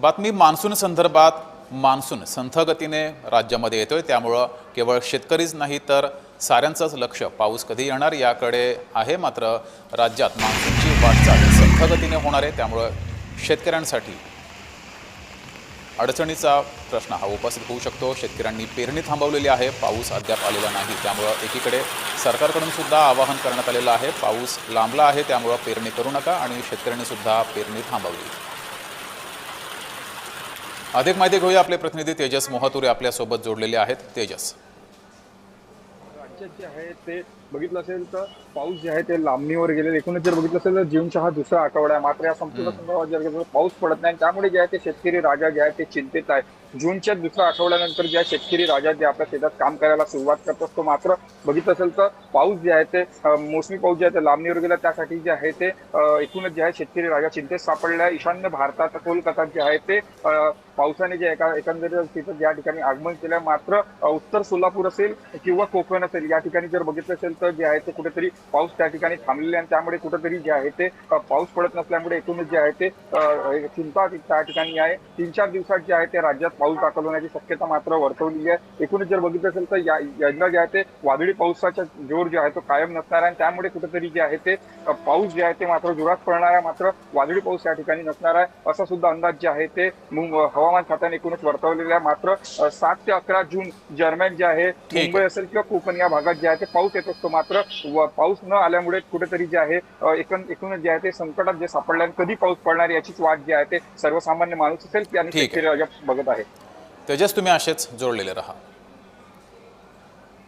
बातमी मान्सून संदर्भात. मान्सून संथ गतीने राज्यामध्ये येतोय, त्यामुळं केवळ शेतकरीच नाही तर साऱ्यांचंच लक्ष पाऊस कधी येणार याकडे आहे. मात्र राज्यात मान्सूनची वाटचाल संथ गतीने होणार आहे, त्यामुळं शेतकऱ्यांसाठी अडचणीचा प्रश्न हा उपस्थित होऊ शकतो. शेतकऱ्यांनी पेरणी थांबवलेली आहे, पाऊस अद्याप आलेला नाही. त्यामुळं एकीकडे सरकारकडून सुद्धा आवाहन करण्यात आलेलं आहे, पाऊस लांबला आहे त्यामुळं पेरणी करू नका, आणि शेतकऱ्यांनी सुद्धा पेरणी थांबवली. अधिक माहिती घेऊया, आपले प्रतिनिधी तेजस मोहतुरे आपल्यासोबत जोडलेले आहेत. तेजस, राज्यात जे आहे ते बघितलं असेल तर पाऊस जे आहे ते लांबणीवर गेले. एकूणच जर बघितलं असेल तर जूनचा हा दुसरा आठवडा आहे, मात्र या संपूर्ण संदर्भात जर गेलं तर पाऊस पडत नाही. त्यामुळे जे आहे ते शेतकरी राजा जे आहे ते चिंतेत आहे. जूनच्या दुसऱ्या आठवड्यानंतर जे आहे शेतकरी राजा जे आपल्या शेतात काम करायला सुरुवात करत असतो, मात्र बघितलं असेल तर पाऊस जे आहे ते मोसमी पाऊस जे आहे ते लांबणीवर गेला. त्यासाठी जे आहे ते एकूणच जे आहे शेतकरी राजा चिंतेत सापडला. ईशान्य भारतात कोलकाता जे आहे ते पावसाने जे एकंदरीत तिथं या ठिकाणी आगमन केलं. मात्र उत्तर सोलापूर असेल किंवा कोकण असेल या ठिकाणी जर बघितलं असेल तर जे आहे ते कुठेतरी पाऊस त्या ठिकाणी थांबलेले, आणि त्यामुळे कुठेतरी जे आहे ते पाऊस पडत नसल्यामुळे एकूणच जे आहे ते चिंता त्या ठिकाणी आहे. 3-4 दिवसात जे आहे ते राज्यात पाऊस दाखल होण्याची शक्यता मात्र वर्तवलेली आहे. एकूणच जर बघितलं असेल तर यंदा जे आहे ते वादळी पावसाचा जोर जे आहे तो कायम नसणार आहे, आणि त्यामुळे कुठेतरी जे आहे ते पाऊस जे आहे ते मात्र जोरात पडणार आहे. मात्र वादळी पाऊस या ठिकाणी नसणार आहे असा सुद्धा अंदाज जे आहे ते हवामान खात्याने एकूणच वर्तवलेला आहे. मात्र 7 ते 11 जून दरम्यान जे आहे मुंबई असेल किंवा कोकण या भागात जे आहे ते पाऊस येत असतो. मात्र पाऊस न आल्यामुळे कुठेतरी जे आहे एकूणच जे आहे ते संकटात जे सापडले, आणि कधी पाऊस पडणार याचीच वाट जी आहे ते सर्वसामान्य माणूस असेल आणि शेतकरी बघत आहे. तेजस, तुम्ही असेच जोडलेले राहा.